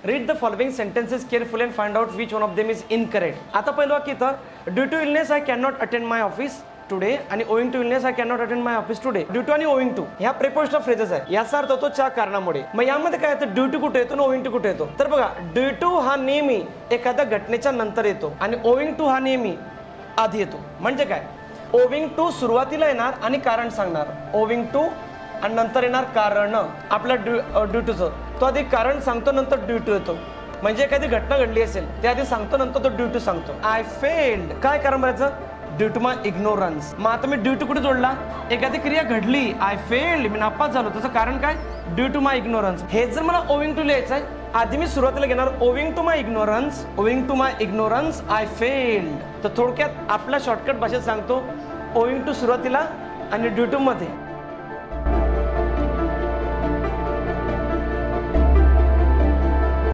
Read the following sentences carefully and find out which one of them is incorrect. आता पहिलं वाक्य इथं due to illness I can not attend my office today आणि owing to illness I can not attend my office today. Due to आणि owing to ह्या prepositional phrases आहे. याचा अर्थ होतो च्या कारणामुळे. मग यामध्ये काय येतं, ड्यू टू कुठे येतो आणि ओइंग टू कुठे येतो. तर बघा ड्यू टू हा नेहमी एखाद्या घटनेच्या नंतर येतो आणि ओइंग टू हा नेहमी आधी येतो. म्हणजे काय, ओविंग टू सुरुवातीला येणार आणि कारण सांगणार, ओविंग टू आणि नंतर येणार कारण. आपल्या ड्यू टूचं तो आधी कारण सांगतो नंतर ड्यू टू येतो. म्हणजे एखादी घटना घडली असेल ते आधी सांगतो नंतर तो ड्यू टू सांगतो. आय फेल्ड काय कारण म्हणायचं, ड्यू टू माय इग्नोरन्स. मग आता मी ड्यू टू कुठे जोडला, एखादी क्रिया घडली आय फेल्ड मी नापास झालो त्याचं कारण काय, ड्यू टू माय इग्नोरन्स. हे जर मला ओविंग टू लिहायचं आहे आधी मी सुरुवातीला घेणार owing to my ignorance, owing to my ignorance I failed. तर थोडक्यात आपल्या शॉर्टकट भाषेत सांगतो ओविंग टू सुरुवातीला आणि ड्यू टू मध्ये.